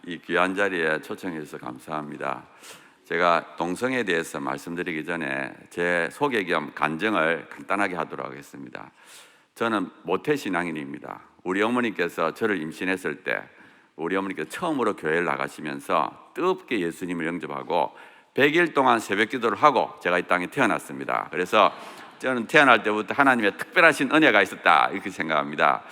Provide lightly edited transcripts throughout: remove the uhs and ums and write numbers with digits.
이 귀한 자리에 초청해 주셔서 감사합니다. 제가 동성애에 대해서 말씀드리기 전에 제 소개 겸 간증을 간단하게 하도록 하겠습니다. 저는 모태신앙인입니다. 우리 어머니께서 저를 임신했을 때 우리 어머니께서 처음으로 교회를 나가시면서 뜨겁게 예수님을 영접하고 100일 동안 새벽 기도를 하고 제가 이 땅에 태어났습니다. 그래서 저는 태어날 때부터 하나님의 특별하신 은혜가 있었다 이렇게 생각합니다.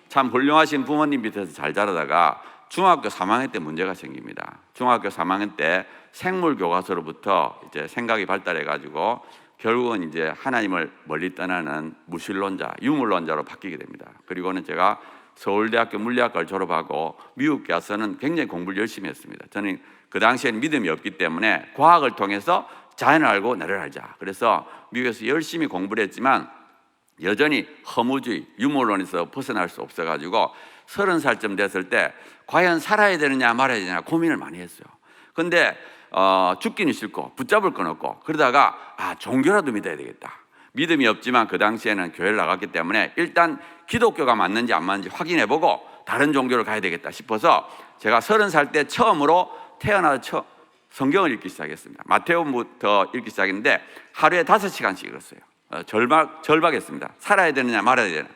참 훌륭하신 부모님 밑에서 잘 자라다가 중학교 3학년 때 문제가 생깁니다. 중학교 3학년 때 생물 교과서로부터 이제 생각이 발달해 가지고 결국은 이제 하나님을 멀리 떠나는 무신론자, 유물론자로 바뀌게 됩니다. 그리고는 제가 서울대학교 물리학과를 졸업하고 미국에 와서는 굉장히 공부를 열심히 했습니다. 저는 그 당시에는 믿음이 없기 때문에 과학을 통해서 자연을 알고 나를 알자. 그래서 미국에서 열심히 공부를 했지만 여전히 허무주의, 유물론에서 벗어날 수 없어가지고 30살쯤 됐을 때 과연 살아야 되느냐 말아야 되느냐 고민을 많이 했어요. 근데 죽기는 싫고 붙잡을 건 없고 그러다가 종교라도 믿어야 되겠다. 믿음이 없지만 그 당시에는 교회를 나갔기 때문에 일단 기독교가 맞는지 안 맞는지 확인해보고 다른 종교를 가야 되겠다 싶어서 제가 30살 때 처음으로 태어나서 성경을 읽기 시작했습니다. 마태복음부터 읽기 시작했는데 하루에 5시간씩 읽었어요. 절박했습니다. 살아야 되느냐 말아야 되느냐.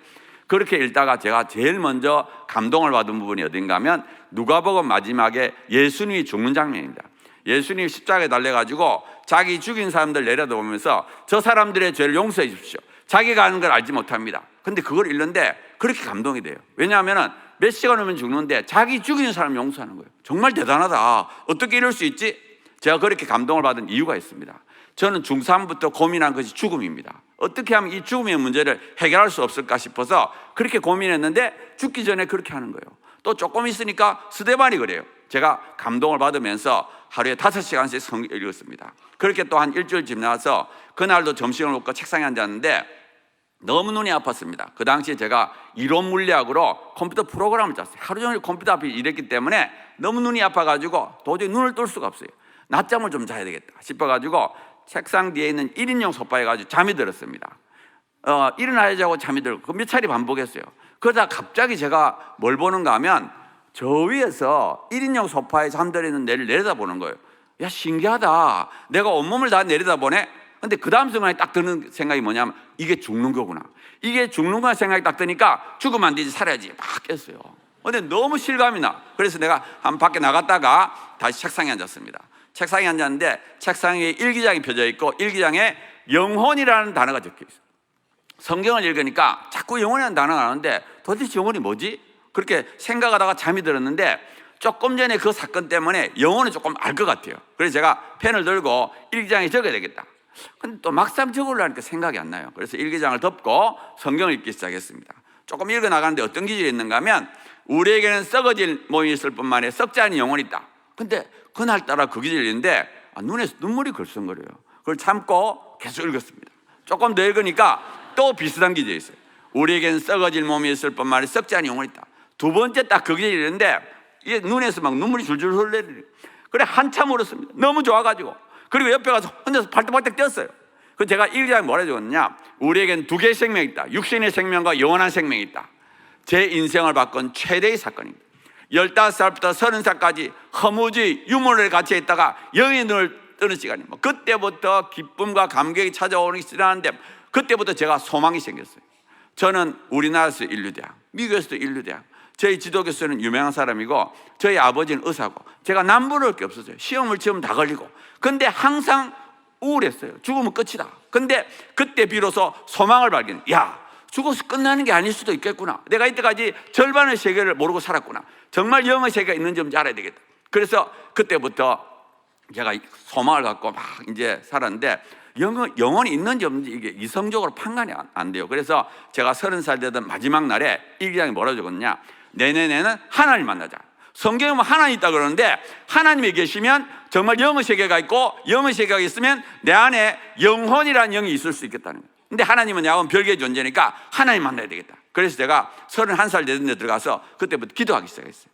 그렇게 읽다가 제가 제일 먼저 감동을 받은 부분이 어딘가 하면 누가복음 마지막에 예수님이 죽는 장면입니다. 예수님이 십자가에 달려가지고 자기 죽인 사람들 내려다보면서 저 사람들의 죄를 용서해 주십시오. 자기가 하는 걸 알지 못합니다. 근데 그걸 읽는데 그렇게 감동이 돼요. 왜냐하면 몇 시간 후면 죽는데 자기 죽인 사람 용서하는 거예요. 정말 대단하다. 어떻게 이럴 수 있지? 제가 그렇게 감동을 받은 이유가 있습니다. 저는 중3부터 고민한 것이 죽음입니다. 어떻게 하면 이 죽음의 문제를 해결할 수 없을까 싶어서 그렇게 고민했는데 죽기 전에 그렇게 하는 거예요. 또 조금 있으니까 스데반이 그래요. 제가 감동을 받으면서 하루에 5시간씩 성경 읽었습니다. 그렇게 또 한 일주일 지나서 그날도 점심을 먹고 책상에 앉았는데 너무 눈이 아팠습니다. 그 당시에 제가 이론 물리학으로 컴퓨터 프로그램을 짰어요. 하루 종일 컴퓨터 앞에 일했기 때문에 너무 눈이 아파가지고 도저히 눈을 뜰 수가 없어요. 낮잠을 좀 자야 되겠다 싶어가지고 책상 뒤에 있는 1인용 소파에 가지고 잠이 들었습니다. 일어나야지 잠이 들고 몇 차례 반복했어요. 그러다 갑자기 제가 뭘 보는가 하면 저 위에서 1인용 소파에 잠들어있는 내를 내려다보는 거예요. 야, 신기하다. 내가 온몸을 다 내려다보네. 근데 그 다음 순간에 딱 드는 생각이 뭐냐면 이게 죽는 거구나. 이게 죽는 거나 생각이 딱 드니까 죽으면 안 되지 살아야지 막 깼어요. 근데 너무 실감이 나. 그래서 내가 한 밖에 나갔다가 다시 책상에 앉았습니다. 책상에 앉았는데 책상에 일기장이 펴져 있고 일기장에 영혼이라는 단어가 적혀 있어요. 성경을 읽으니까 자꾸 영혼이라는 단어가 나오는데 도대체 영혼이 뭐지? 그렇게 생각하다가 잠이 들었는데 조금 전에 그 사건 때문에 영혼을 조금 알 것 같아요. 그래서 제가 펜을 들고 일기장에 적어야 되겠다. 근데 또 막상 적으려니까 생각이 안 나요. 그래서 일기장을 덮고 성경을 읽기 시작했습니다. 조금 읽어 나가는데 어떤 기질이 있는가 하면 우리에게는 썩어질 몸이 있을 뿐만 아니라 썩지 않은 영혼이 있다. 근데 그날따라 그 기질이 있는데 눈에서 눈물이 글썽거려요. 그걸 참고 계속 읽었습니다. 조금 더 읽으니까 또 비슷한 기질이 있어요. 우리에게는 썩어질 몸이 있을 뿐만 아니라 썩지 않은 영혼이 있다. 두 번째 딱 그 기질이 있는데 이게 눈에서 막 눈물이 줄줄 흘러내려요. 그래 한참 울었습니다. 너무 좋아가지고. 그리고 옆에 가서 혼자서 발떡발떡 뛰었어요. 그래서 제가 일기장에 뭐라 적었느냐, 우리에겐 두 개의 생명이 있다. 육신의 생명과 영원한 생명이 있다. 제 인생을 바꾼 최대의 사건입니다. 15살부터 30살까지 허무주의, 유물에 갇혀 있다가 영의 눈을 뜨는 시간입니다. 그때부터 기쁨과 감격이 찾아오는 게 지나는데 그때부터 제가 소망이 생겼어요. 저는 우리나라에서 인류대학, 미국에서도 인류대학, 저희 지도교수는 유명한 사람이고 저희 아버지는 의사고 제가 남부를 게 없었어요. 시험을 치면 다 걸리고. 근데 항상 우울했어요. 죽으면 끝이다. 근데 그때 비로소 소망을 발견. 야, 죽어서 끝나는 게 아닐 수도 있겠구나. 내가 이때까지 절반의 세계를 모르고 살았구나. 정말 영의 세계가 있는지 좀 알아야 되겠다. 그래서 그때부터 제가 소망을 갖고 막 이제 살았는데 영혼이 있는지 없는지 이게 이성적으로 판단이 안 돼요. 그래서 제가 30살 되던 마지막 날에 일기장에 뭐라 적었냐, 내년에는 하나님 만나자. 성경에 보면 하나님 있다 그러는데 하나님이 계시면 정말 영의 세계가 있고 영의 세계가 있으면 내 안에 영혼이라는 영이 있을 수 있겠다는 거예요. 근데 하나님은 야곱은 별개의 존재니까 하나님 만나야 되겠다. 그래서 제가 31살 되던 데 들어가서 그때부터 기도하기 시작했어요.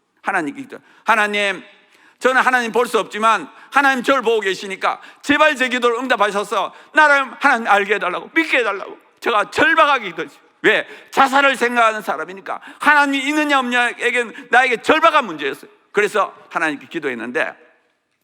하나님, 저는 하나님 볼 수 없지만 하나님 저를 보고 계시니까 제발 제 기도를 응답하셔서 나를 하나님 알게 해달라고, 믿게 해달라고. 제가 절박하게 기도했어요. 왜? 자살을 생각하는 사람이니까 하나님이 있느냐 없느냐에겐 나에게 절박한 문제였어요. 그래서 하나님께 기도했는데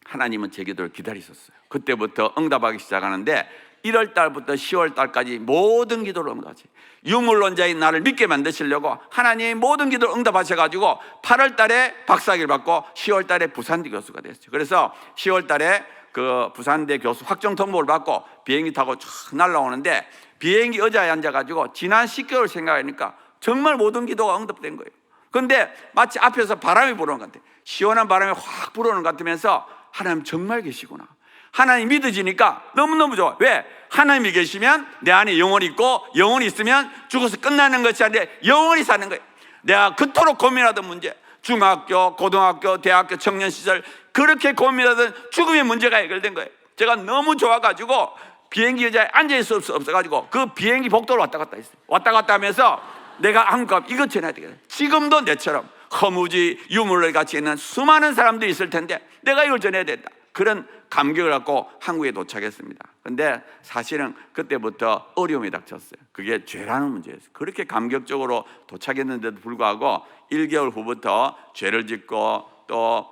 하나님은 제 기도를 기다리셨어요. 그때부터 응답하기 시작하는데 1월 달부터 10월 달까지 모든 기도를 응답하지. 유물론자인 나를 믿게 만드시려고 하나님의 모든 기도를 응답하셔가지고 8월 달에 박사학위를 받고 10월 달에 부산대 교수가 됐어요. 그래서 10월 달에 그 부산대 교수 확정 통보를 받고 비행기 타고 쫙 날아오는데 비행기 의자에 앉아가지고 지난 10개월 생각하니까 정말 모든 기도가 응답된 거예요. 그런데 마치 앞에서 바람이 불어오는 것 같아요. 시원한 바람이 확 불어오는 것 같으면서 하나님 정말 계시구나. 하나님 믿어지니까 너무너무 좋아. 왜? 하나님이 계시면 내 안에 영혼이 있고 영혼이 있으면 죽어서 끝나는 것이 아니라 영원히 사는 거예요. 내가 그토록 고민하던 문제, 중학교, 고등학교, 대학교, 청년 시절 그렇게 고민하던 죽음의 문제가 해결된 거예요. 제가 너무 좋아가지고 비행기 의자에 앉아있을 수 없어가지고 그 비행기 복도를 왔다 갔다 했어요. 왔다 갔다 하면서 내가 한국 가면 이것 전해야 되겠다. 지금도 내처럼 허무지 유물을 같이 있는 수많은 사람들이 있을 텐데 내가 이걸 전해야 된다. 그런 감격을 갖고 한국에 도착했습니다. 그런데 사실은 그때부터 어려움이 닥쳤어요. 그게 죄라는 문제였어요. 그렇게 감격적으로 도착했는데도 불구하고 1개월 후부터 죄를 짓고 또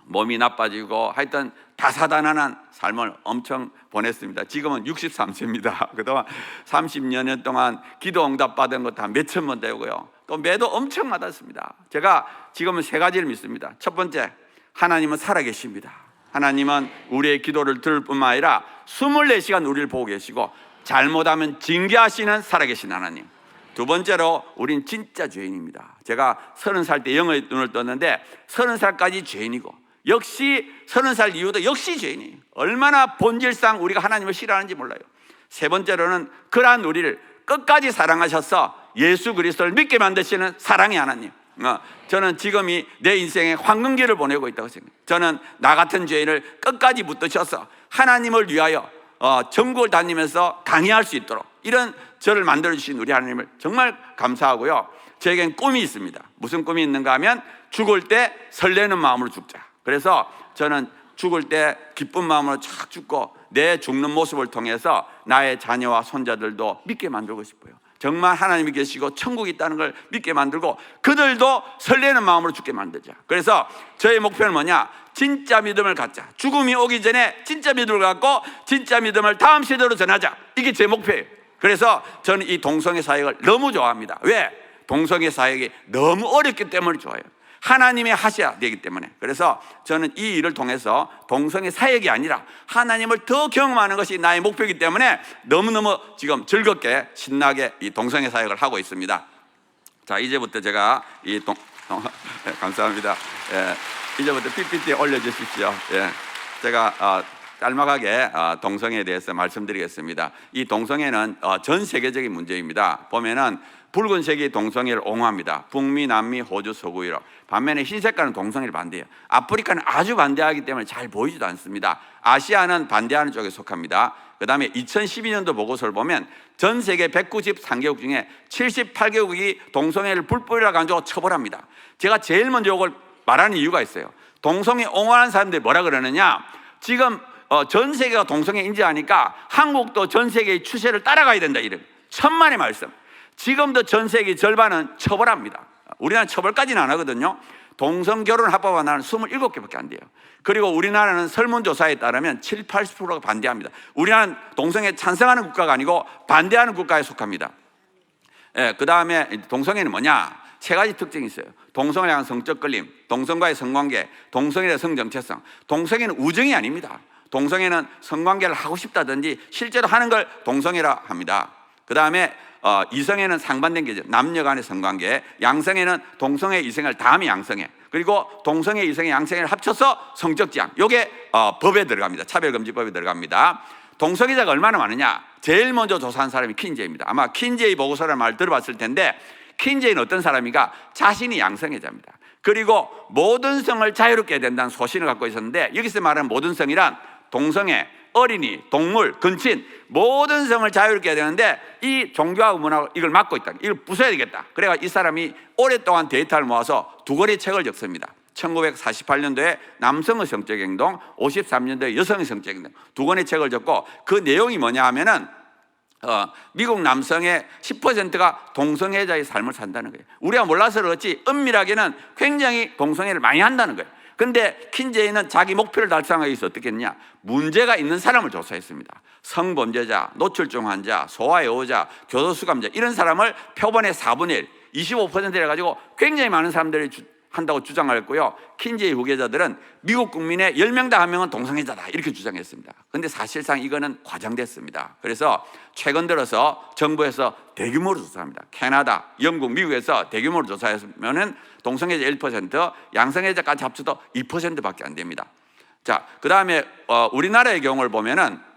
몸이 나빠지고 하여튼 다사다난한 삶을 엄청 보냈습니다. 지금은 63세입니다. 그동안 30년 동안 기도 응답 받은 거 다 몇천 번 되고요. 또 매도 엄청 받았습니다. 제가 지금은 3가지를 믿습니다. 첫 번째, 하나님은 살아계십니다. 하나님은 우리의 기도를 들을 뿐만 아니라 24시간 우리를 보고 계시고 잘못하면 징계하시는 살아계신 하나님. 두 번째로 우린 진짜 죄인입니다. 제가 30살 때 영의 눈을 떴는데 30살까지 죄인이고 역시 30살 이후도 역시 죄인이에요. 얼마나 본질상 우리가 하나님을 싫어하는지 몰라요. 세 번째로는 그러한 우리를 끝까지 사랑하셔서 예수 그리스도를 믿게 만드시는 사랑의 하나님. 저는 지금이 내 인생의 황금기를 보내고 있다고 생각해요. 저는 나 같은 죄인을 끝까지 붙드셔서 하나님을 위하여 전국을 다니면서 강의할 수 있도록 이런 저를 만들어주신 우리 하나님을 정말 감사하고요. 저에겐 꿈이 있습니다. 무슨 꿈이 있는가 하면 죽을 때 설레는 마음으로 죽자. 그래서 저는 죽을 때 기쁜 마음으로 착 죽고 내 죽는 모습을 통해서 나의 자녀와 손자들도 믿게 만들고 싶어요. 정말 하나님이 계시고 천국이 있다는 걸 믿게 만들고 그들도 설레는 마음으로 죽게 만들자. 그래서 저의 목표는 뭐냐? 진짜 믿음을 갖자. 죽음이 오기 전에 진짜 믿음을 갖고 진짜 믿음을 다음 세대로 전하자. 이게 제 목표예요. 그래서 저는 이 동성애 사역을 너무 좋아합니다. 왜? 동성애 사역이 너무 어렵기 때문에 좋아요. 하나님이 하셔야 되기 때문에. 그래서 저는 이 일을 통해서 동성애 사역이 아니라 하나님을 더 경험하는 것이 나의 목표이기 때문에 너무너무 지금 즐겁게 신나게 이 동성애 사역을 하고 있습니다. 자, 이제부터 제가 감사합니다. 이제부터 PPT 올려주십시오. 제가 짤막하게 동성애에 대해서 말씀드리겠습니다. 이 동성애는 전 세계적인 문제입니다. 보면은 붉은색이 동성애를 옹호합니다. 북미, 남미, 호주, 서구 유럽. 반면에 흰색깔은 동성애를 반대해요. 아프리카는 아주 반대하기 때문에 잘 보이지도 않습니다. 아시아는 반대하는 쪽에 속합니다. 그 다음에 2012년도 보고서를 보면 전 세계 193개국 중에 78개국이 동성애를 불법이라고 가지고 처벌합니다. 제가 제일 먼저 이걸 말하는 이유가 있어요. 동성애 옹호하는 사람들이 뭐라 그러느냐? 지금 전 세계가 동성애 인지하니까 한국도 전 세계의 추세를 따라가야 된다. 이런 천만의 말씀. 지금도 전 세계 절반은 처벌합니다. 우리나라는 처벌까지는 안 하거든요. 동성결혼 합법화 나라는 27개밖에 안 돼요. 그리고 우리나라는 설문조사에 따르면 70~80%가 반대합니다. 우리나라는 동성애 찬성하는 국가가 아니고 반대하는 국가에 속합니다. 그 다음에 동성애는 뭐냐? 3가지 특징이 있어요. 동성애에 대한 성적 끌림, 동성과의 성관계, 동성애에 대한 성정체성. 동성애는 우정이 아닙니다. 동성애는 성관계를 하고 싶다든지 실제로 하는 걸 동성애라 합니다. 그 다음에 이성애는 상반된 게죠. 남녀 간의 성관계. 양성애는 동성애, 이성애를 다음에 양성애. 그리고 동성애, 이성애, 양성애를 합쳐서 성적 지향. 이게 법에 들어갑니다. 차별금지법에 들어갑니다. 동성애자가 얼마나 많으냐? 제일 먼저 조사한 사람이 킨제이입니다. 아마 킨제이 보고서라는 말 들어봤을 텐데 킨제이는 어떤 사람인가? 자신이 양성애자입니다. 그리고 모든 성을 자유롭게 해야 된다는 소신을 갖고 있었는데 여기서 말하는 모든 성이란 동성애, 어린이, 동물, 근친 모든 성을 자유롭게 해야 되는데 이 종교하고 문화가 이걸 막고 있다. 이걸 부숴야 되겠다. 그래서 이 사람이 오랫동안 데이터를 모아서 2권의 책을 적습니다. 1948년도에 남성의 성적 행동, 53년도에 여성의 성적 행동 2권의 책을 적고 그 내용이 뭐냐 하면은 미국 남성의 10%가 동성애자의 삶을 산다는 거예요. 우리가 몰라서 그렇지 은밀하게는 굉장히 동성애를 많이 한다는 거예요. 근데 킨제이는 자기 목표를 달성하기 위해서 어떻게 했냐? 문제가 있는 사람을 조사했습니다. 성범죄자, 노출증 환자, 소아여우자, 교도수감자 이런 사람을 표본의 4분의 1, 25%를 해가지고 굉장히 많은 사람들이 한다고 주장했고요. 킨제이 후계자들은 미국 국민의 10명 다 1명은 동성애자다 이렇게 주장했습니다. 그런데 사실상 이거는 과장됐습니다. 그래서 최근 들어서 정부에서 대규모로 조사합니다. 캐나다, 영국, 미국에서 대규모로 조사했으면 동성애자 1%, 양성애자까지 합쳐도 2%밖에 안 됩니다. 자, 그 다음에 우리나라의 경우를 보면은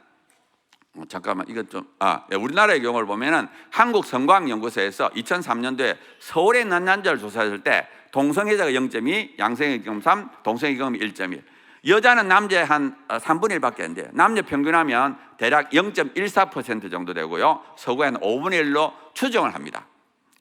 잠깐만 이것 좀 우리나라의 경우를 보면은 한국 성과학연구소에서 2003년도에 서울에 있는 남자를 조사했을 때 동성애자가 0.2, 양성애자 0.3, 동성애자 1.1. 여자는 남자의 한 3분의 1밖에 안 돼요. 남녀 평균하면 대략 0.14% 정도 되고요. 서구에는 5분의 1로 추정을 합니다.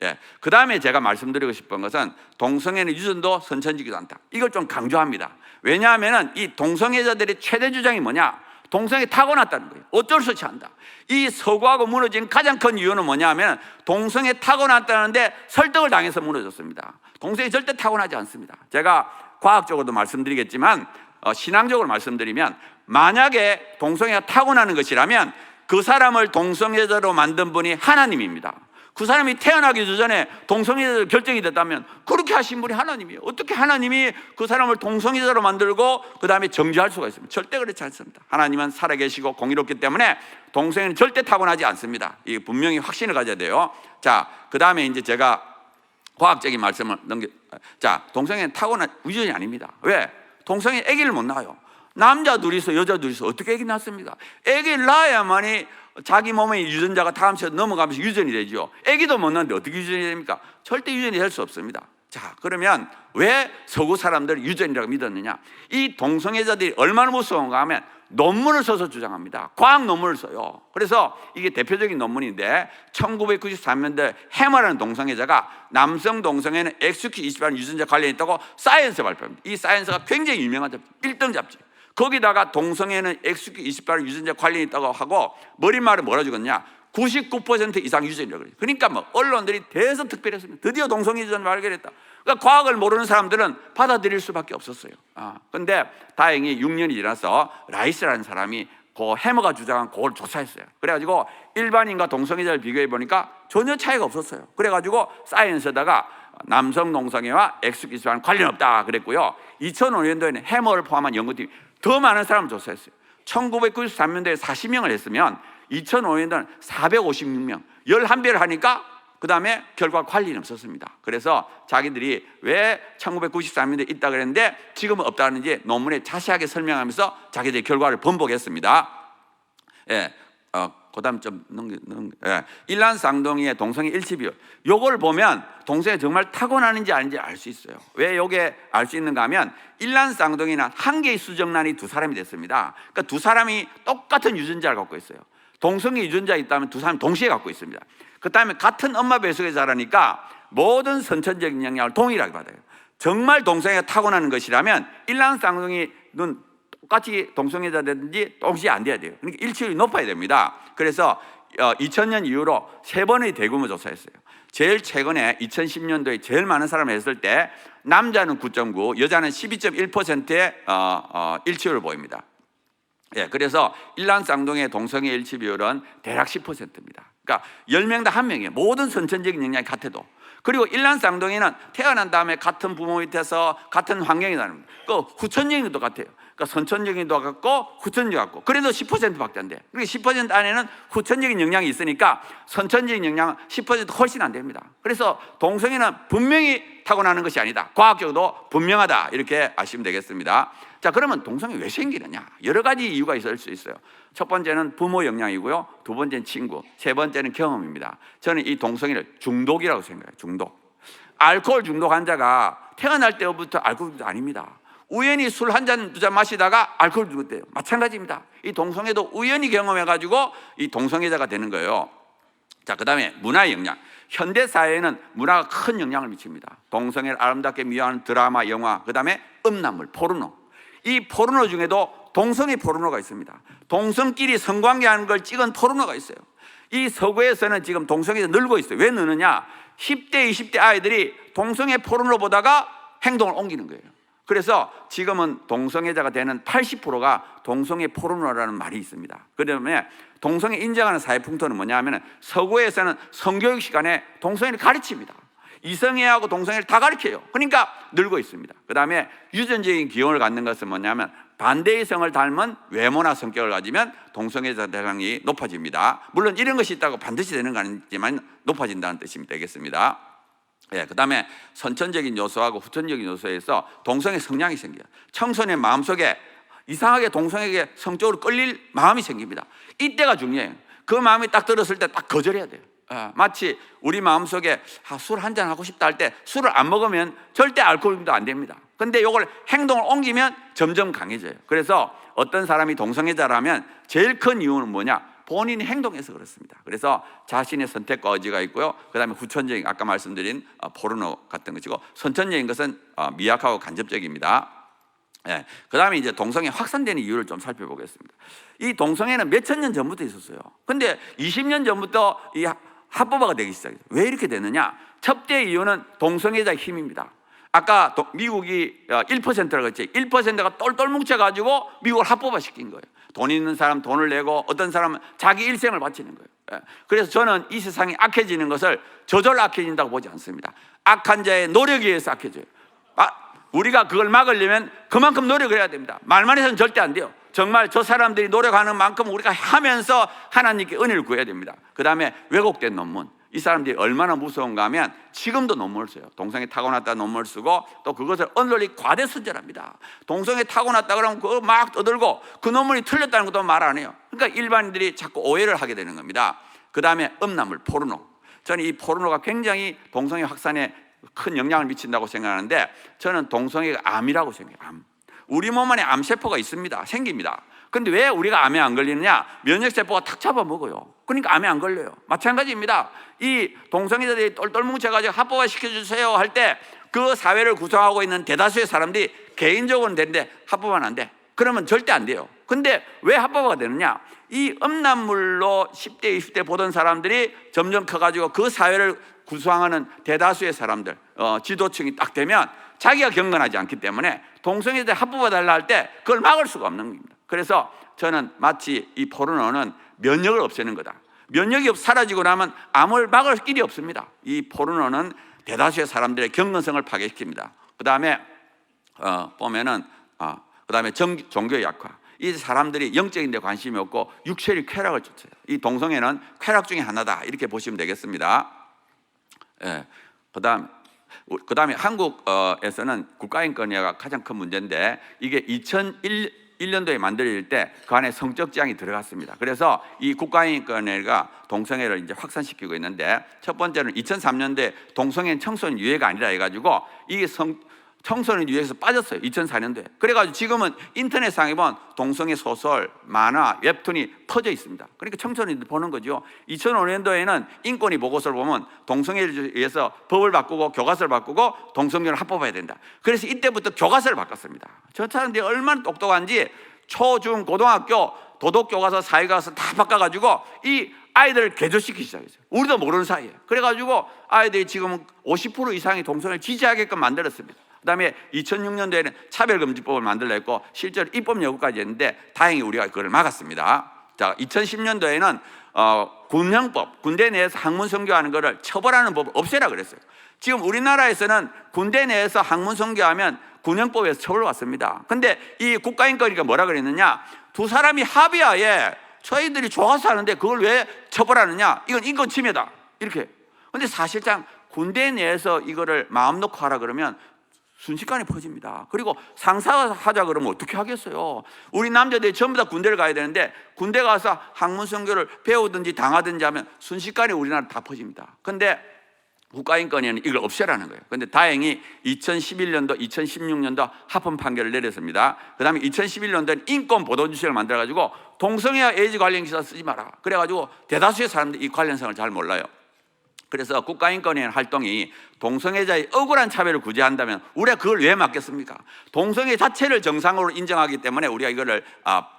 예. 그 다음에 제가 말씀드리고 싶은 것은 동성애는 유전도 선천적이지 않다. 이걸 좀 강조합니다. 왜냐하면 이 동성애자들의 최대 주장이 뭐냐? 동성애 타고났다는 거예요. 어쩔 수 없이 한다. 이 서구하고 무너진 가장 큰 이유는 뭐냐면 동성애 타고났다는데 설득을 당해서 무너졌습니다. 동성애 절대 타고나지 않습니다. 제가 과학적으로도 말씀드리겠지만 신앙적으로 말씀드리면 만약에 동성애가 타고나는 것이라면 그 사람을 동성애자로 만든 분이 하나님입니다. 그 사람이 태어나기 전에 동성애자로 결정이 됐다면 그렇게 하신 분이 하나님이에요. 어떻게 하나님이 그 사람을 동성애자로 만들고 그 다음에 정죄할 수가 있습니다. 절대 그렇지 않습니다. 하나님은 살아계시고 공의롭기 때문에 동성애는 절대 타고나지 않습니다. 이게 분명히 확신을 가져야 돼요. 자, 그 다음에 이제 제가 과학적인 말씀을 자, 동성애는 타고난 유전이 아닙니다. 왜? 동성애 아기를 못 낳아요. 남자 둘이서 여자 둘이서 어떻게 아기 낳습니까? 아기를 낳아야만이 자기 몸의 유전자가 다음처럼 넘어가면서 유전이 되죠. 아기도 못 낳는데 어떻게 유전이 됩니까? 절대 유전이 될 수 없습니다. 자, 그러면 왜 서구 사람들이 유전이라고 믿었느냐? 이 동성애자들이 얼마나 무서운가 하면 논문을 써서 주장합니다. 과학 논문을 써요. 그래서 이게 대표적인 논문인데 1993년도에 해머라는 동성애자가 남성 동성애는 XQ28 유전자 관련이 있다고 사이언스에 발표합니다. 이 사이언스가 굉장히 유명한 잡지, 1등 잡지. 거기다가 동성애는 XQ28 유전자 관련이 있다고 하고 머릿말에 뭐라 적었냐? 99% 이상 유전이라고 그래요. 그러니까 뭐 언론들이 대서특별했습니다. 드디어 동성애 유전을 발견했다. 그러니까 과학을 모르는 사람들은 받아들일 수밖에 없었어요. 근데 다행히 6년이 지나서 라이스라는 사람이 그 해머가 주장한 그걸 조사했어요. 그래가지고 일반인과 동성애자를 비교해 보니까 전혀 차이가 없었어요. 그래가지고 사이언스에다가 남성 동성애와 XQ28는 관련 없다 그랬고요. 2005년도에는 해머를 포함한 연구팀이 더 많은 사람을 조사했어요. 1993년도에 40명을 했으면 2005년도는 456명, 11배를 하니까 그 다음에 결과 관리는 없었습니다. 그래서 자기들이 왜 1993년도에 있다 그랬는데 지금은 없다는지 논문에 자세하게 설명하면서 자기들의 결과를 번복했습니다. 예, 그 다음 좀 일란 쌍둥이의 동성애 일치 비율. 요걸 보면 동성애 정말 타고나는지 아닌지 알 수 있어요. 왜 요게 알 수 있는가 하면 일란 쌍둥이는 한 개의 수정란이 두 사람이 됐습니다. 그러니까 두 사람이 똑같은 유전자를 갖고 있어요. 동성애 유전자 있다면 두 사람이 동시에 갖고 있습니다. 그 다음에 같은 엄마 뱃속에 자라니까 모든 선천적인 영향을 동일하게 받아요. 정말 동성애가 타고나는 것이라면 일란 쌍둥이는 똑같이 동성애자든지 동시에 안 돼야 돼요. 그러니까 일치율이 높아야 됩니다. 그래서 2000년 이후로 3번의 대규모 조사했어요. 제일 최근에 2010년도에 제일 많은 사람을 했을 때 남자는 9.9, 여자는 12.1%의 일치율을 보입니다. 예, 그래서 일란 쌍둥이의 동성애 일치 비율은 대략 10%입니다. 그러니까 10명 다 1명이에요. 모든 선천적인 영향이 같아도. 그리고 일란 쌍둥이는 태어난 다음에 같은 부모 밑에서 같은 환경이 나는 그 후천적인 것도 같아요. 그러니까 선천적인 것도 같고 후천적인 것도 같고 그래도 10%밖에 안 돼. 그러니까 10% 안에는 후천적인 영향이 있으니까 선천적인 영향은 10% 훨씬 안 됩니다. 그래서 동성애는 분명히 타고나는 것이 아니다. 과학적으로도 분명하다. 이렇게 아시면 되겠습니다. 자, 그러면 동성애 왜 생기느냐? 여러 가지 이유가 있을 수 있어요. 첫 번째는 부모 영향이고요. 두 번째는 친구, 세 번째는 경험입니다. 저는 이 동성애를 중독이라고 생각해요. 중독. 알코올 중독 환자가 태어날 때부터 알코올 중독 아닙니다. 우연히 술 한 잔, 두 잔 마시다가 알코올 중독돼요. 마찬가지입니다. 이 동성애도 우연히 경험해가지고 이 동성애자가 되는 거예요. 자, 그 다음에 문화의 영향. 현대 사회에는 문화가 큰 영향을 미칩니다. 동성애를 아름답게 미화하는 드라마, 영화, 그 다음에 음란물, 포르노. 이 포르노 중에도 동성애 포르노가 있습니다. 동성끼리 성관계하는 걸 찍은 포르노가 있어요. 이 서구에서는 지금 동성애가 늘고 있어요. 왜 느느냐? 10대, 20대 아이들이 동성애 포르노 보다가 행동을 옮기는 거예요. 그래서 지금은 동성애자가 되는 80%가 동성애 포르노라는 말이 있습니다. 그러면 동성애 인정하는 사회 풍토는 뭐냐면 서구에서는 성교육 시간에 동성애를 가르칩니다. 이성애하고 동성애를 다 가르쳐요. 그러니까 늘고 있습니다. 그 다음에 유전적인 기원을 갖는 것은 뭐냐면 반대의 성을 닮은 외모나 성격을 가지면 동성애자 대상이 높아집니다. 물론 이런 것이 있다고 반드시 되는 건 아니지만 높아진다는 뜻이 되겠습니다. 예, 그 다음에 선천적인 요소하고 후천적인 요소에서 동성애 성향이 생겨요. 청소년 마음속에 이상하게 동성에게 성적으로 끌릴 마음이 생깁니다. 이때가 중요해요. 그 마음이 딱 들었을 때 딱 거절해야 돼요. 마치 우리 마음속에 술 한잔 하고 싶다 할 때 술을 안 먹으면 절대 알코올도 안 됩니다. 근데 이걸 행동을 옮기면 점점 강해져요. 그래서 어떤 사람이 동성애자라면 제일 큰 이유는 뭐냐? 본인이 행동해서 그렇습니다. 그래서 자신의 선택과 의지가 있고요. 그 다음에 후천적인 아까 말씀드린 포르노 같은 것이고, 선천적인 것은 미약하고 간접적입니다. 예, 그 다음에 이제 동성애 확산되는 이유를 좀 살펴보겠습니다. 이 동성애는 몇천 년 전부터 있었어요. 근데 20년 전부터 이 합법화가 되기 시작했어요. 왜 이렇게 되느냐? 첫째 이유는 동성애자의 힘입니다. 아까 미국이 1%라고 했지. 1%가 똘똘 뭉쳐가지고 미국을 합법화시킨 거예요. 돈 있는 사람 돈을 내고 어떤 사람은 자기 일생을 바치는 거예요. 그래서 저는 이 세상이 악해지는 것을 저절로 악해진다고 보지 않습니다. 악한 자의 노력에 의해서 악해져요. 우리가 그걸 막으려면 그만큼 노력을 해야 됩니다. 말만 해서는 절대 안 돼요. 정말 저 사람들이 노력하는 만큼 우리가 하면서 하나님께 은혜를 구해야 됩니다. 그 다음에 왜곡된 논문. 이 사람들이 얼마나 무서운가 하면 지금도 논문을 써요. 동성애 타고났다 논문을 쓰고 또 그것을 언론이 과대 선전합니다. 동성애 타고났다 그러면 그거 막 떠들고 그 논문이 틀렸다는 것도 말 안 해요. 그러니까 일반인들이 자꾸 오해를 하게 되는 겁니다. 그 다음에 음란물, 포르노. 저는 이 포르노가 굉장히 동성애 확산에 큰 영향을 미친다고 생각하는데, 저는 동성애가 암이라고 생각해요. 암. 우리 몸 안에 암세포가 있습니다. 생깁니다. 근데 왜 우리가 암에 안 걸리느냐? 면역세포가 탁 잡아먹어요. 그러니까 암에 안 걸려요. 마찬가지입니다. 이 동성애자들이 똘똘 뭉쳐가지고 합법화 시켜주세요 할 때 그 사회를 구성하고 있는 대다수의 사람들이 개인적으로는 되는데 합법화는 안 돼. 그러면 절대 안 돼요. 근데 왜 합법화가 되느냐? 이 음란물로 10대, 20대 보던 사람들이 점점 커가지고 그 사회를 구성하는 대다수의 사람들, 지도층이 딱 되면 자기가 경건하지 않기 때문에 동성애자 합법화 달라 할 때 그걸 막을 수가 없는 겁니다. 그래서 저는 마치 이 포르노는 면역을 없애는 거다. 면역이 사라지고 나면 암을 막을 길이 없습니다. 이 포르노는 대다수의 사람들의 경건성을 파괴시킵니다. 그 다음에 보면은 그 다음에 종교의 약화. 이 사람들이 영적인 데 관심이 없고 육체의 쾌락을 쫓아요. 이 동성애는 쾌락 중에 하나다 이렇게 보시면 되겠습니다. 예. 그 다음에 한국에서는 국가인권위가 가장 큰 문제인데, 이게 2001년도에 만들어질 때 그 안에 성적 지향이 들어갔습니다. 그래서 이 국가인권위가 동성애를 이제 확산시키고 있는데, 첫 번째는 2003년도에 동성애는 청소년 유해가 아니라 해가지고 이게 청소년 유해에서 빠졌어요. 2004년도에. 그래가지고 지금은 인터넷상에 보면 동성애 소설, 만화, 웹툰이 퍼져 있습니다. 그러니까 청소년들이 보는 거죠. 2005년도에는 인권위 보고서를 보면 동성애를 위해서 법을 바꾸고 교과서를 바꾸고 동성애를 합법화해야 된다. 그래서 이때부터 교과서를 바꿨습니다. 저 사람들이 얼마나 똑똑한지 초, 중, 고등학교 도덕교과서, 사회교과서 다 바꿔가지고 이 아이들을 개조시키기 시작했어요. 우리도 모르는 사이에. 그래가지고 아이들이 지금 50% 이상이 동성애를 지지하게끔 만들었습니다. 그 다음에 2006년도에는 차별금지법을 만들었고 실제로 입법 여부까지 했는데 다행히 우리가 그걸 막았습니다. 자, 2010년도에는 군형법, 군대 내에서 학문 선교하는 것을 처벌하는 법을 없애라 그랬어요. 지금 우리나라에서는 군대 내에서 학문 선교하면 군형법에서 처벌받습니다. 근데 이 국가인권위가 뭐라 그랬느냐? 두 사람이 합의하에 저희들이 좋아서 하는데 그걸 왜 처벌하느냐? 이건 인권 침해다. 이렇게. 근데 사실상 군대 내에서 이거를 마음 놓고 하라 그러면 순식간에 퍼집니다. 그리고 상사하자 그러면 어떻게 하겠어요? 우리 남자들이 전부 다 군대를 가야 되는데 군대 가서 학문 선교를 배우든지 당하든지 하면 순식간에 우리나라 다 퍼집니다. 근데 국가인권위는 이걸 없애라는 거예요. 근데 다행히 2011년도, 2016년도 합헌 판결을 내렸습니다. 그 다음에 2011년도에는 인권 보도주식을 만들어가지고 동성애와 에이즈 관련 기사 쓰지 마라. 그래가지고 대다수의 사람들이 이 관련성을 잘 몰라요. 그래서 국가인권위원 활동이 동성애자의 억울한 차별을 구제한다면 우리가 그걸 왜 막겠습니까? 동성애 자체를 정상으로 인정하기 때문에 우리가 이거를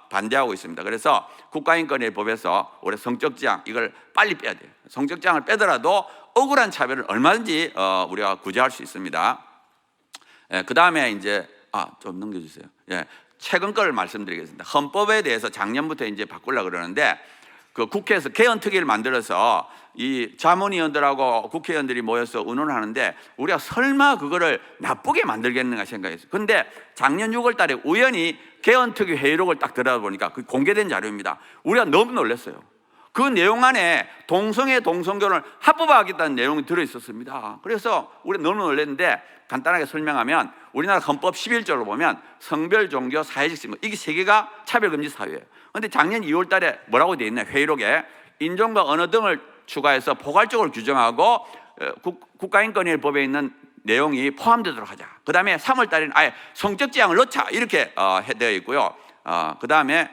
반대하고 있습니다. 그래서 국가인권위 법에서 우리 성적지향 이걸 빨리 빼야 돼요. 성적지향을 빼더라도 억울한 차별을 얼마든지 우리가 구제할 수 있습니다. 그 다음에 이제 좀 넘겨주세요. 최근 걸 말씀드리겠습니다. 헌법에 대해서 작년부터 이제 바꾸려고 그러는데 그 국회에서 개헌특위를 만들어서 이 자문위원들하고 국회의원들이 모여서 의논을 하는데 우리가 설마 그거를 나쁘게 만들겠는가 생각했어요. 근데 작년 6월 달에 우연히 개헌특위 회의록을 딱 들어보니까 그 공개된 자료입니다. 우리가 너무 놀랐어요. 그 내용 안에 동성애, 동성결혼을 합법화하겠다는 내용이 들어있었습니다. 그래서 우리가 너무 놀랐는데 간단하게 설명하면 우리나라 헌법 11조를 보면 성별, 종교, 사회적 신분 이게 세 개가 차별금지 사유예요. 그런데 작년 2월 달에 뭐라고 되어 있냐 회의록에 인종과 언어 등을 추가해서 포괄적으로 규정하고 국가인권위법에 있는 내용이 포함되도록 하자. 그 다음에 3월 달에는 아예 성적 지향을 넣자 이렇게 되어 있고요. 그 다음에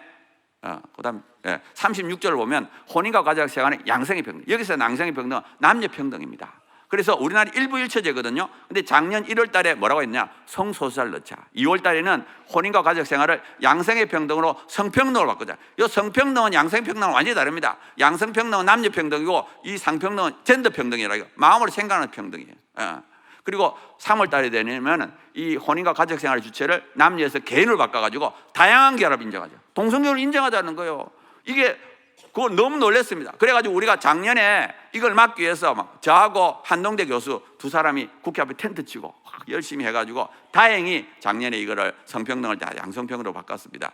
36절을 보면 혼인과 가족 생활의 양성의 평등. 여기서 양성의 평등은 남녀 평등입니다. 그래서 우리나라 일부 일처제거든요. 근데 작년 1월 달에 뭐라고 했냐? 성소수자를 넣자. 2월 달에는 혼인과 가족 생활을 양성의 평등으로 성평등으로 바꾸자. 이 성평등은 양성평등은 완전히 다릅니다. 양성평등은 남녀 평등이고 이 상평등은 젠더 평등이라 이거 마음으로 생각하는 평등이에요. 그리고 3월 달에 되면 이 혼인과 가족 생활의 주체를 남녀에서 개인으로 바꿔가지고 다양한 결합 인정하죠. 동성결혼을 인정하자는 거예요. 이게 그거 너무 놀랐습니다. 그래가지고 우리가 작년에 이걸 막기 위해서 막 저하고 한동대 교수 두 사람이 국회 앞에 텐트 치고 열심히 해가지고 다행히 작년에 이거를 성평등을 다 양성평등으로 바꿨습니다.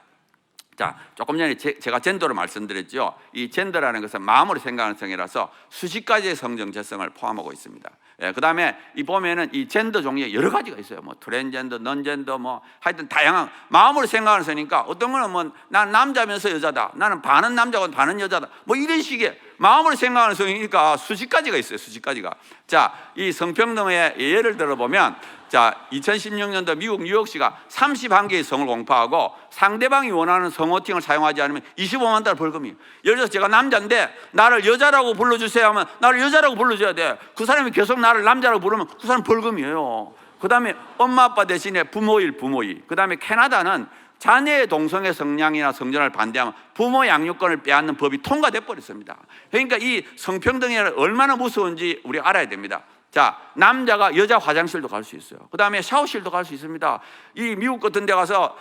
자, 조금 전에 제가 젠더로 말씀드렸죠. 이 젠더라는 것은 마음으로 생각하는 성이라서 수십 가지의 성정 재성을 포함하고 있습니다. 그 다음에 이 보면은 이 젠더 종류가 여러 가지가 있어요. 뭐 트랜스젠더, 넌젠더, 뭐 하여튼 다양한 마음으로 생각하는 성이니까 어떤 거는 뭐 난 남자면서 여자다, 나는 반은 남자고 반은 여자다, 뭐 이런 식의 마음으로 생각하는 성이니까 수십 가지가 있어요. 수십 가지가. 자, 이 성평등의 예를 들어 보면 자, 2016년도 미국 뉴욕시가 31개의 성을 공포하고 상대방이 원하는 성호칭을 사용하지 않으면 25만 달러 벌금이에요. 예를 들어서 제가 남자인데 나를 여자라고 불러주세요 하면 나를 여자라고 불러줘야 돼. 그 사람이 계속 나를 남자라고 부르면 그 사람 벌금이에요. 그 다음에 엄마 아빠 대신에 부모일 부모이. 그 다음에 캐나다는 자녀의 동성애 성향이나 성전을 반대하면 부모 양육권을 빼앗는 법이 통과돼 버렸습니다. 그러니까 이 성평등이 얼마나 무서운지 우리가 알아야 됩니다. 자, 남자가 여자 화장실도 갈 수 있어요. 그 다음에 샤워실도 갈 수 있습니다. 이 미국 같은 데 가서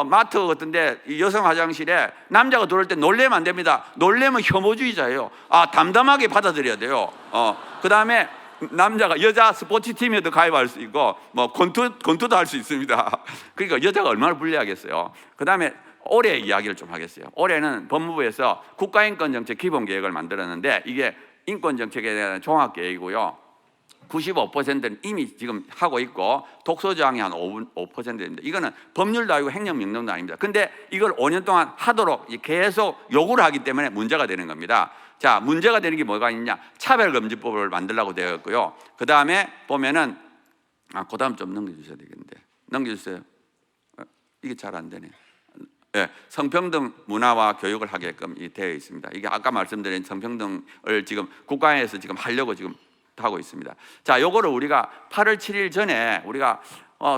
마트 같은 데 여성 화장실에 남자가 들어올 때 놀래면 안 됩니다. 놀래면 혐오주의자예요. 담담하게 받아들여야 돼요. 그 다음에 남자가 여자 스포츠팀에도 가입할 수 있고 뭐 권투도 할 수 있습니다. 그러니까 여자가 얼마나 불리하겠어요. 그 다음에 올해 이야기를 좀 하겠어요. 올해는 법무부에서 국가인권정책 기본계획을 만들었는데 이게 인권정책에 대한 종합계획이고요. 95%는 이미 지금 하고 있고 독소저항이 한 5%입니다. 이거는 법률도 아니고 행정명령도 아닙니다. 근데 이걸 5년 동안 하도록 계속 요구를 하기 때문에 문제가 되는 겁니다. 자, 문제가 되는 게 뭐가 있냐? 차별금지법을 만들려고 되어 있고요. 그 다음에 보면은 그 다음 좀 넘겨주셔야 되겠는데 넘겨주세요. 이게 잘 안 되네. 성평등 문화와 교육을 하게끔 되어 있습니다. 이게 아까 말씀드린 성평등을 지금 국가에서 지금 하려고 지금 하고 있습니다. 자, 요거를 우리가 8월 7일 전에 우리가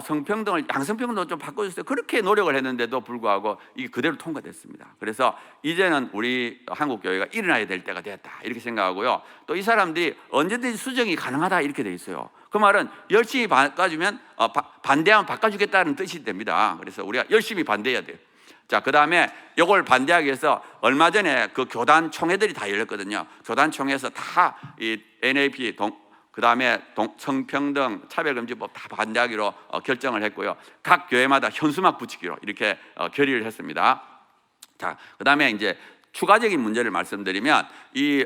성평등을 양성평등으로 좀 바꿔주세요. 그렇게 노력을 했는데도 불구하고 이게 그대로 통과됐습니다. 그래서 이제는 우리 한국교회가 일어나야 될 때가 됐다 이렇게 생각하고요. 또 이 사람들이 언제든지 수정이 가능하다 이렇게 돼 있어요. 그 말은 열심히 바꿔주면 반대하면 바꿔주겠다는 뜻이 됩니다. 그래서 우리가 열심히 반대해야 돼요. 자, 그 다음에 이걸 반대하기 위해서 얼마 전에 그 교단 총회들이 다 열렸거든요. 교단 총회에서 다 이 NAP 그 다음에 성평등 차별금지법 다 반대하기로 결정을 했고요. 각 교회마다 현수막 붙이기로 이렇게 결의를 했습니다. 자, 그 다음에 이제 추가적인 문제를 말씀드리면 이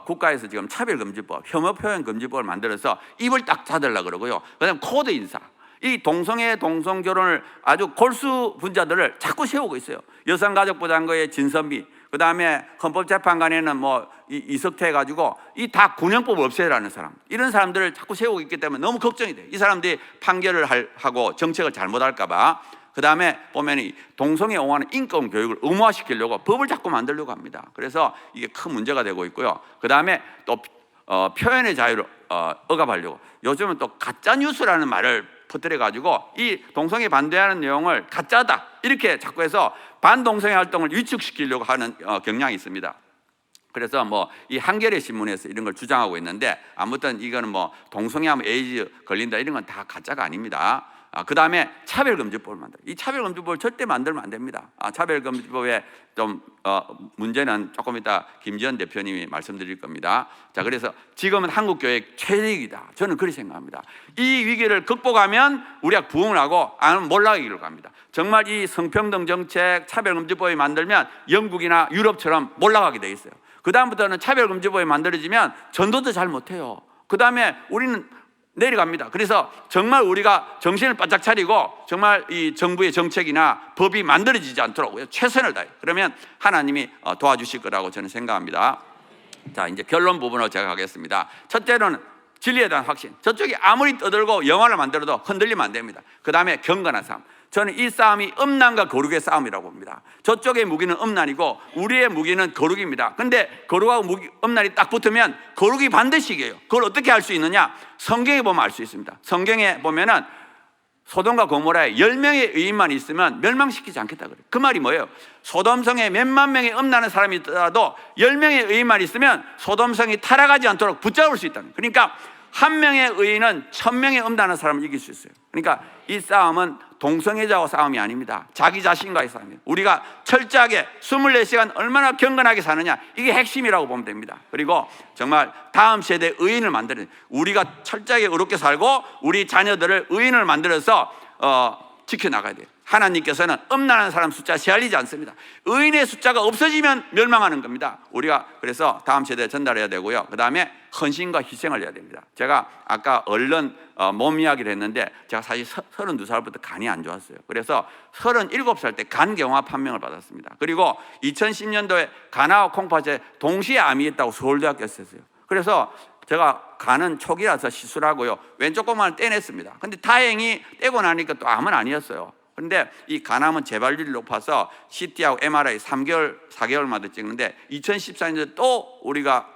국가에서 지금 차별금지법, 혐오표현금지법을 만들어서 입을 딱 닫으려고 그러고요. 그 다음에 코드 인사. 이 동성애, 동성결혼을 아주 골수 분자들을 자꾸 세우고 있어요. 여성가족부 장관의 진선미, 그 다음에 헌법재판관에는 뭐 이석태 해가지고 이 다 군형법을 없애라는 사람, 이런 사람들을 자꾸 세우고 있기 때문에 너무 걱정이 돼요. 이 사람들이 판결을 하고 정책을 잘못할까봐. 그 다음에 보면 이 동성애 옹호하는 인권 교육을 의무화시키려고 법을 자꾸 만들려고 합니다. 그래서 이게 큰 문제가 되고 있고요. 그 다음에 또 표현의 자유를 억압하려고 요즘은 또 가짜 뉴스라는 말을 퍼뜨려 가지고 이 동성애 반대하는 내용을 가짜다 이렇게 자꾸 해서 반동성애 활동을 위축시키려고 하는 경향이 있습니다. 그래서 뭐 이 한겨레 신문에서 이런 걸 주장하고 있는데, 아무튼 이거는 뭐 동성애하면 에이즈 걸린다 이런 건 다 가짜가 아닙니다. 그 다음에 차별금지법을 만들어요. 이 차별금지법을 절대 만들면 안 됩니다. 차별금지법의 좀 문제는 조금 이따 김지현 대표님이 말씀드릴 겁니다. 자, 그래서 지금은 한국교회 최적이다. 저는 그렇게 생각합니다. 이 위기를 극복하면 우리가 부흥을 하고 안 하면 몰락하기로 갑니다. 정말 이 성평등 정책 차별금지법이 만들면 영국이나 유럽처럼 몰락하게 돼 있어요. 그 다음부터는 차별금지법이 만들어지면 전도도 잘 못해요. 그 다음에 우리는 내려갑니다. 그래서 정말 우리가 정신을 바짝 차리고 정말 이 정부의 정책이나 법이 만들어지지 않도록 최선을 다해요. 그러면 하나님이 도와주실 거라고 저는 생각합니다. 자, 이제 결론 부분으로 제가 가겠습니다. 첫째로는 진리에 대한 확신. 저쪽이 아무리 떠들고 영화를 만들어도 흔들리면 안 됩니다. 그 다음에 경건한 삶. 저는 이 싸움이 음란과 거룩의 싸움이라고 봅니다. 저쪽의 무기는 음란이고 우리의 무기는 거룩입니다. 근데 거룩하고 음란이 딱 붙으면 거룩이 반드시 이겨요. 그걸 어떻게 알 수 있느냐? 성경에 보면 알 수 있습니다. 성경에 보면은 소돔과 고모라에 10명의 의인만 있으면 멸망시키지 않겠다 그래요. 그 말이 뭐예요? 소돔성에 몇만 명의 음란한 사람이 있더라도 10명의 의인만 있으면 소돔성이 타락하지 않도록 붙잡을 수 있다는 거예요. 그러니까 한 명의 의인은 1000명의 음란한 사람을 이길 수 있어요. 그러니까 이 싸움은 동성애자와 싸움이 아닙니다. 자기 자신과의 싸움이에요. 우리가 철저하게 24시간 얼마나 경건하게 사느냐, 이게 핵심이라고 보면 됩니다. 그리고 정말 다음 세대 의인을 만드는, 우리가 철저하게 의롭게 살고 우리 자녀들을 의인을 만들어서 지켜나가야 돼요. 하나님께서는 음란한 사람 숫자 제한리지 않습니다. 의인의 숫자가 없어지면 멸망하는 겁니다. 우리가 그래서 다음 세대에 전달해야 되고요. 그 다음에 헌신과 희생을 해야 됩니다. 제가 아까 얼른 몸 이야기를 했는데, 제가 사실 32살부터 간이 안 좋았어요. 그래서 37살 때 간경화 판명을 받았습니다. 그리고 2010년도에 간하와 콩팥에 동시에 암이 있다고 서울대학교에서 했어요. 그래서 제가 간은 초기라서 시술하고요, 왼쪽 고만을 떼냈습니다. 근데 다행히 떼고 나니까 또 암은 아니었어요. 그런데 이 간암은 재발률이 높아서 CT하고 MRI 3개월, 4개월마다 찍는데 2014년도에 또 우리가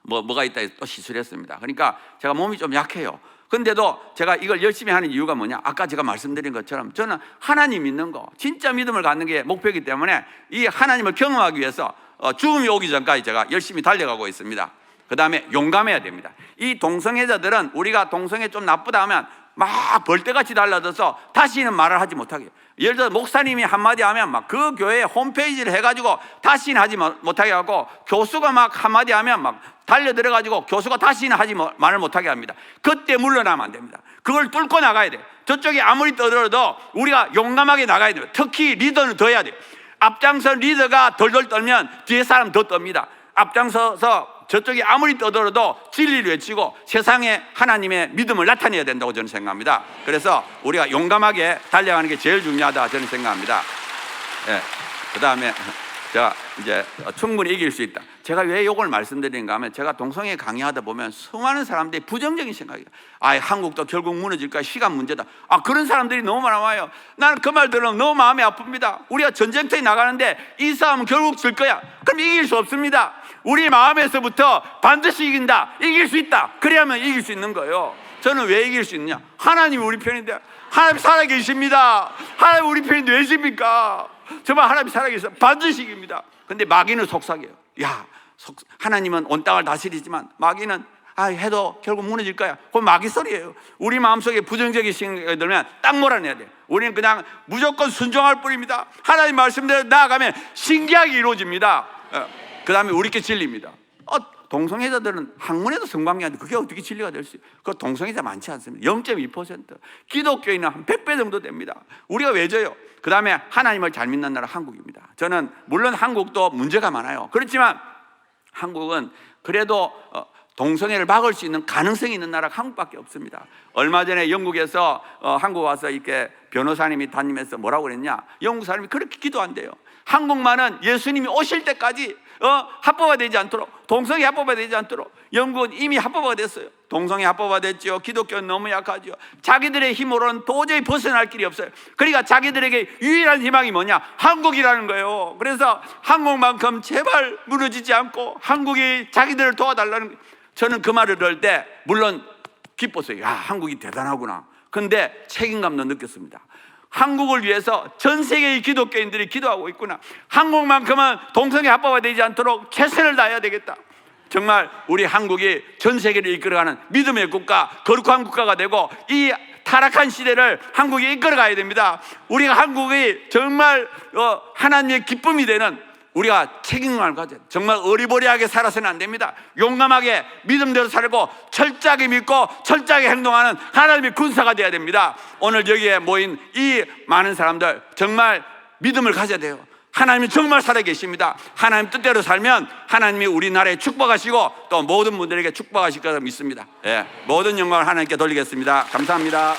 뭐가 있다 해서 또 시술했습니다. 그러니까 제가 몸이 좀 약해요. 근데도 제가 이걸 열심히 하는 이유가 뭐냐? 아까 제가 말씀드린 것처럼 저는 하나님 믿는 거, 진짜 믿음을 갖는 게 목표이기 때문에 이 하나님을 경험하기 위해서 죽음이 오기 전까지 제가 열심히 달려가고 있습니다. 그 다음에 용감해야 됩니다. 이 동성애자들은 우리가 동성애 좀 나쁘다 하면 막 벌떼같이 달라져서 다시는 말을 하지 못하게 해요. 예를 들어 목사님이 한마디 하면 막 그 교회 홈페이지를 해가지고 다시는 하지 못하게 하고, 교수가 막 한마디 하면 막 달려들어가지고 교수가 다시는 말을 못하게 합니다. 그때 물러나면 안 됩니다. 그걸 뚫고 나가야 돼요. 저쪽이 아무리 떠들어도 우리가 용감하게 나가야 돼요. 특히 리더는 더 해야 돼요. 앞장서 리더가 덜덜 떨면 뒤에 사람 더 떱니다. 앞장서서 저쪽이 아무리 떠들어도 진리를 외치고 세상에 하나님의 믿음을 나타내야 된다고 저는 생각합니다. 그래서 우리가 용감하게 달려가는 게 제일 중요하다 저는 생각합니다. 그 다음에 제가 이제 충분히 이길 수 있다. 제가 왜 이걸 말씀드리는가 하면, 제가 동성애 강의하다 보면 수많은 사람들이 부정적인 생각이에요. 한국도 결국 무너질까, 시간 문제다. 그런 사람들이 너무 많아요. 나는 그 말 들으면 너무 마음이 아픕니다. 우리가 전쟁터에 나가는데 이 싸움은 결국 질 거야. 그럼 이길 수 없습니다. 우리 마음에서부터 반드시 이긴다, 이길 수 있다, 그래야만 이길 수 있는 거예요. 저는 왜 이길 수 있느냐? 하나님이 우리 편인데, 하나님 살아계십니다. 하나님 우리 편인데 왜 집니까? 정말 하나님이 살아계셔서 반드시 이깁니다. 근데 마귀는 속삭여요. 하나님은 온 땅을 다스리지만 마귀는 해도 결국 무너질 거야. 그건 마귀 소리예요. 우리 마음속에 부정적인 생각이 들면 딱 몰아내야 돼. 우리는 그냥 무조건 순종할 뿐입니다. 하나님 말씀대로 나아가면 신기하게 이루어집니다. 그 다음에 우리께 진리입니다. 동성애자들은 학문에도 성관계하는데 그게 어떻게 진리가 될 수 있어요? 그 동성애자 많지 않습니다. 0.2%. 기독교인은 한 100배 정도 됩니다. 우리가 왜 져요? 그 다음에 하나님을 잘 믿는 나라 한국입니다. 저는 물론 한국도 문제가 많아요. 그렇지만 한국은 그래도 동성애를 막을 수 있는 가능성이 있는 나라가 한국밖에 없습니다. 얼마 전에 영국에서 한국 와서 이렇게 변호사님이 담임해서 뭐라고 그랬냐? 영국 사람이 그렇게 기도한대요. 한국만은 예수님이 오실 때까지 합법화되지 않도록, 동성애 합법화되지 않도록. 영국은 이미 합법화가 됐어요. 동성애 합법화됐죠. 기독교는 너무 약하죠. 자기들의 힘으로는 도저히 벗어날 길이 없어요. 그러니까 자기들에게 유일한 희망이 뭐냐? 한국이라는 거예요. 그래서 한국만큼 제발 무너지지 않고 한국이 자기들을 도와달라는 거예요. 저는 그 말을 들을 때 물론 기뻤어요. 야, 한국이 대단하구나. 근데 책임감도 느꼈습니다. 한국을 위해서 전 세계의 기독교인들이 기도하고 있구나. 한국만큼은 동성애 합법화 되지 않도록 최선을 다해야 되겠다. 정말 우리 한국이 전 세계를 이끌어가는 믿음의 국가, 거룩한 국가가 되고 이 타락한 시대를 한국이 이끌어가야 됩니다. 우리가 한국이 정말 하나님의 기쁨이 되는, 우리가 책임감을 가져야 돼요. 정말 어리버리하게 살아서는 안 됩니다. 용감하게 믿음대로 살고 철저하게 믿고 철저하게 행동하는 하나님의 군사가 되어야 됩니다. 오늘 여기에 모인 이 많은 사람들 정말 믿음을 가져야 돼요. 하나님이 정말 살아계십니다. 하나님 뜻대로 살면 하나님이 우리나라에 축복하시고 또 모든 분들에게 축복하실 것을 믿습니다. 예, 모든 영광을 하나님께 돌리겠습니다. 감사합니다.